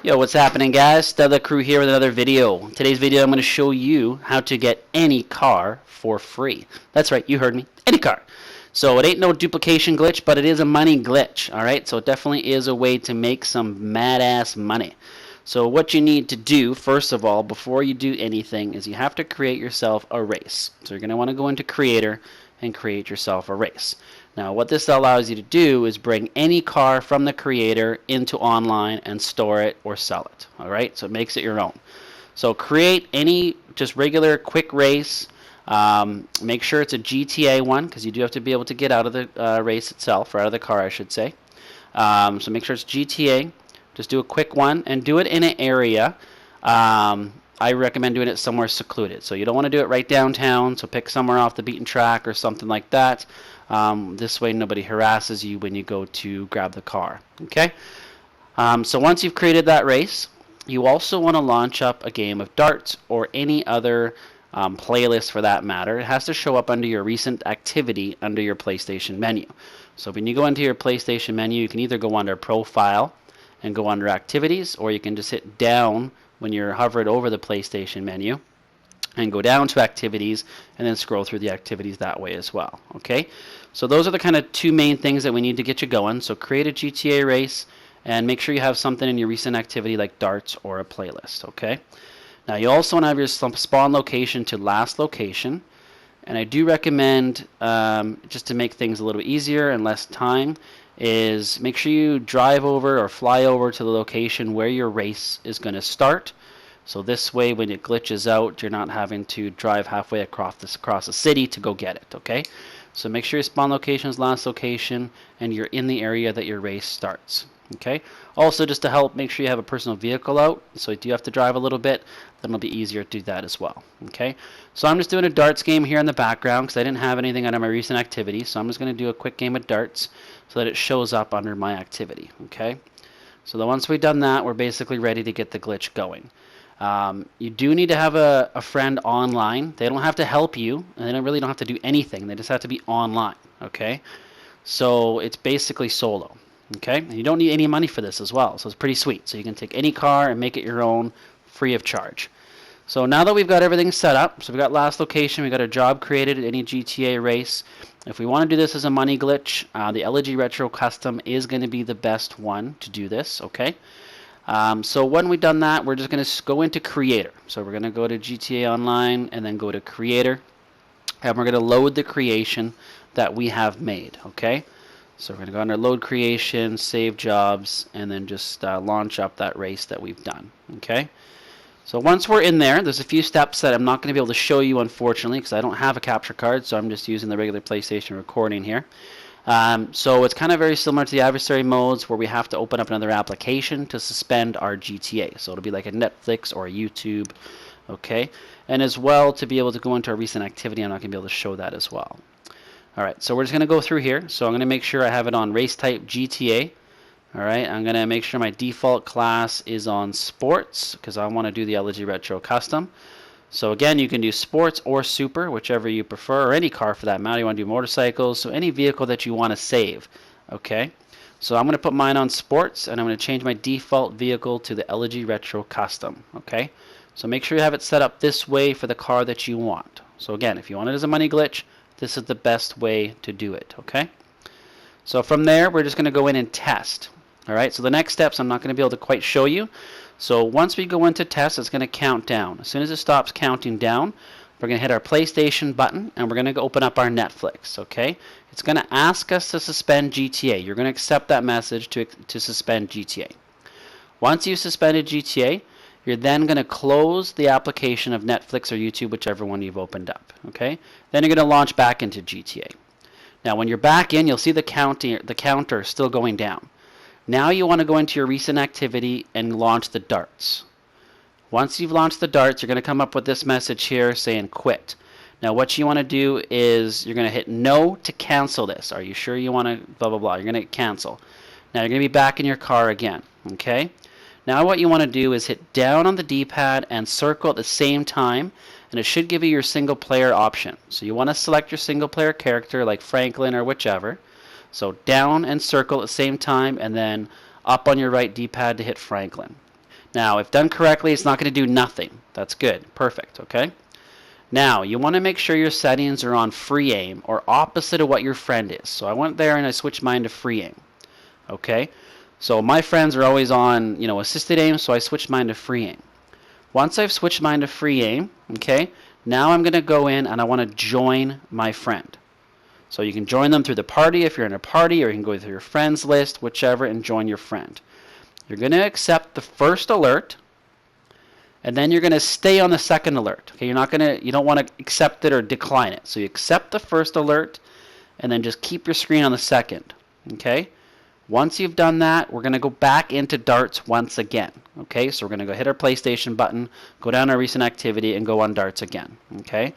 Yo, what's happening, guys? Stella Crew here with another video. Today's video I'm going to show you how to get any car for free. That's right, you heard me. Any car. So it ain't no duplication glitch, but it is a money glitch. Alright, so it definitely is a way to make some mad-ass money. So what you need to do, first of all, before you do anything, is you have to create yourself a race. So you're going to want to go into Creator and create yourself a race. Now what this allows you to do is bring any car from the creator into online and store it or sell it. Alright, so it makes it your own. So create any just regular quick race. Make sure it's a GTA one, because you do have to be able to get out of the race itself, or out of the car I should say. So make sure it's GTA. Just do a quick one and do it in an area. I recommend doing it somewhere secluded. So you don't want to do it right downtown, so pick somewhere off the beaten track or something like that. This way nobody harasses you when you go to grab the car. Okay. So once you've created that race, you also want to launch up a game of darts or any other playlist for that matter. It has to show up under your recent activity under your PlayStation menu. So when you go into your PlayStation menu, you can either go under Profile and go under Activities, or you can just hit down when you're hovered over the PlayStation menu and go down to Activities and then scroll through the activities that way as well. Okay, so those are the kind of two main things that we need to get you going. So create a GTA race and make sure you have something in your recent activity like darts or a playlist. Okay, now you also want to have your spawn location to last location, and I do recommend, just to make things a little easier and less time, is make sure you drive over or fly over to the location where your race is going to start. So this way when it glitches out, you're not having to drive halfway across the city to go get it. Okay, so make sure your spawn location is last location and you're in the area that your race starts. Okay, also just to help, make sure you have a personal vehicle out, so if you have to drive a little bit, then it'll be easier to do that as well. Okay, so I'm just doing a darts game here in the background because I didn't have anything under my recent activity, so I'm just going to do a quick game of darts so that it shows up under my activity. Okay, so then once we've done that, we're basically ready to get the glitch going. You do need to have a friend online. They don't have to help you, and they really don't have to do anything. They just have to be online. Okay, so it's basically solo. Okay, and you don't need any money for this as well, so it's pretty sweet. So you can take any car and make it your own free of charge. So now that we've got everything set up, so we've got last location, we've got a job created at any GTA race. If we want to do this as a money glitch, the LG Retro Custom is going to be the best one to do this. Okay, so when we've done that, we're just going to go into Creator. So we're going to go to GTA Online and then go to Creator, and we're going to load the creation that we have made. Okay, so we're going to go under Load Creation, Save Jobs, and then just launch up that race that we've done. Okay, so once we're in there, there's a few steps that I'm not going to be able to show you, unfortunately, because I don't have a capture card, so I'm just using the regular PlayStation recording here. So it's kind of very similar to the adversary modes, where we have to open up another application to suspend our GTA. So it'll be like a Netflix or a YouTube. Okay, and as well, to be able to go into a recent activity, I'm not going to be able to show that as well. Alright, so we're just going to go through here. So I'm going to make sure I have it on race type GTA. Alright, I'm going to make sure my default class is on sports, because I want to do the LG Retro Custom. So again, you can do sports or super, whichever you prefer, or any car for that matter. You want to do motorcycles, so any vehicle that you want to save. Okay, so I'm going to put mine on sports, and I'm going to change my default vehicle to the LG Retro Custom. Okay, so make sure you have it set up this way for the car that you want. So again, if you want it as a money glitch, this is the best way to do it. Okay, so from there, we're just going to go in and test. Alright, so the next steps I'm not going to be able to quite show you. So once we go into test, it's going to count down. As soon as it stops counting down, we're going to hit our PlayStation button and we're going to open up our Netflix. Okay, it's going to ask us to suspend GTA. You're going to accept that message to suspend GTA. Once you've suspended GTA, you're then going to close the application of Netflix or YouTube, whichever one you've opened up. Okay, then you're going to launch back into GTA. Now when you're back in, you'll see the counter still going down. Now you want to go into your recent activity and launch the darts. Once you've launched the darts, you're going to come up with this message here saying quit. Now what you want to do is you're going to hit no to cancel this. Are you sure you want to blah blah blah? You're going to cancel. Now you're going to be back in your car again. Okay, now what you want to do is hit down on the D-pad and circle at the same time, and it should give you your single player option. So you want to select your single player character like Franklin or whichever. So down and circle at the same time, and then up on your right D-pad to hit Franklin. Now, if done correctly, it's not going to do nothing. That's good. Perfect. Okay. Now, you want to make sure your settings are on free aim or opposite of what your friend is. So I went there and I switched mine to free aim. Okay. So my friends are always on, assisted aim, so I switched mine to free aim. Once I've switched mine to free aim, okay, now I'm going to go in and I want to join my friend. So you can join them through the party if you're in a party, or you can go through your friends list, whichever, and join your friend. You're going to accept the first alert, and then you're going to stay on the second alert. Okay, you don't want to accept it or decline it. So you accept the first alert, and then just keep your screen on the second. Okay. Once you've done that, we're going to go back into darts once again. Okay, so we're going to go hit our PlayStation button, go down our recent activity, and go on darts again. Okay.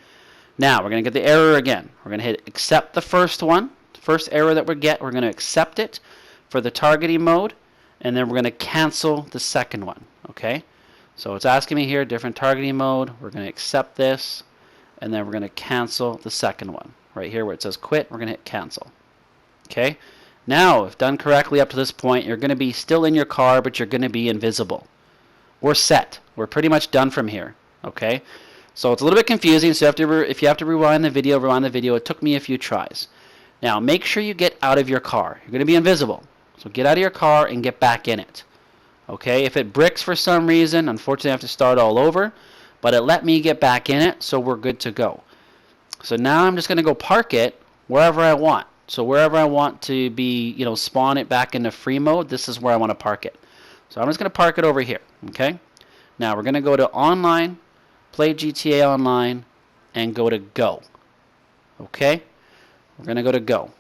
Now we're going to get the error again. We're going to hit accept the first one, first error that we get. We're going to accept it for the targeting mode, and then we're going to cancel the second one. Okay. So it's asking me here, different targeting mode. We're going to accept this, and then we're going to cancel the second one. Right here where it says quit, we're going to hit cancel. Okay. Now, if done correctly up to this point, you're going to be still in your car, but you're going to be invisible. We're set. We're pretty much done from here. Okay. So it's a little bit confusing. So if you have to rewind the video, rewind the video. It took me a few tries. Now, make sure you get out of your car. You're going to be invisible. So get out of your car and get back in it. Okay, if it bricks for some reason, unfortunately I have to start all over, but it let me get back in it, so we're good to go. So now I'm just going to go park it wherever I want. So wherever I want to be, spawn it back into free mode, this is where I want to park it. So I'm just going to park it over here. Okay, now we're going to go to online, play GTA Online, and go to go. Okay, we're going to go to go.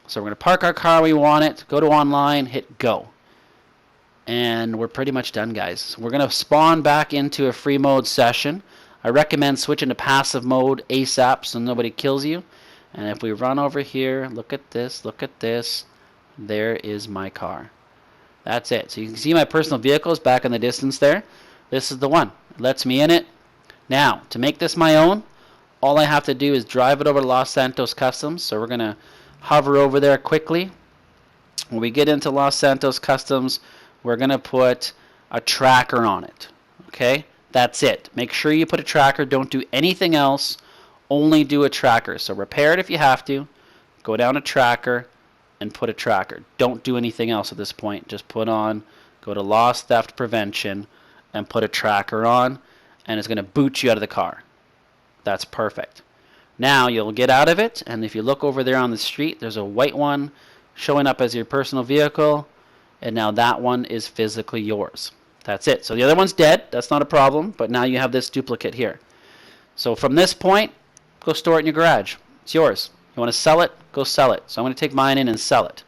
So we're going to park our car where we want it, go to online, hit go. And we're pretty much done, guys. So we're going to spawn back into a free mode session. I recommend switching to passive mode ASAP so nobody kills you. And if we run over here, look at this, there is my car. That's it. So you can see my personal vehicles back in the distance there. This is the one. It lets me in it. Now, to make this my own, all I have to do is drive it over to Los Santos Customs. So we're going to hover over there quickly. When we get into Los Santos Customs, we're going to put a tracker on it. Okay? That's it. Make sure you put a tracker. Don't do anything else. Only do a tracker. So repair it if you have to. Go down to tracker and put a tracker. Don't do anything else at this point. Just put on, go to loss theft prevention and put a tracker on, and it's going to boot you out of the car. That's perfect. Now you'll get out of it, and if you look over there on the street, there's a white one showing up as your personal vehicle. And now that one is physically yours. That's it. So the other one's dead. That's not a problem. But now you have this duplicate here. So from this point, go store it in your garage. It's yours. You want to sell it? Go sell it. So I'm going to take mine in and sell it.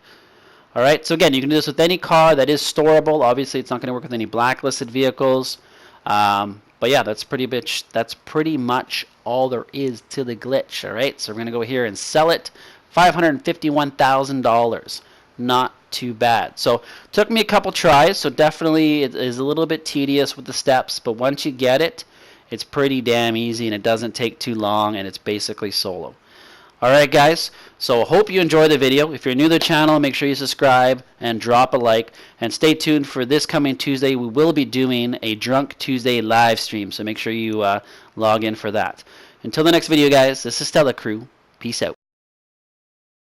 All right. So again, you can do this with any car that is storable. Obviously, it's not going to work with any blacklisted vehicles. But yeah, that's pretty much all there is to the glitch. All right. So we're going to go here and sell it. $551,000. Not too bad. So took me a couple tries, so definitely it is a little bit tedious with the steps, but once you get it, it's pretty damn easy and it doesn't take too long, and it's basically solo. Alright guys, so hope you enjoy the video. If you're new to the channel, make sure you subscribe and drop a like, and stay tuned for this coming Tuesday. We will be doing a Drunk Tuesday live stream, so make sure you log in for that. Until the next video guys, this is Stella Crew. Peace out.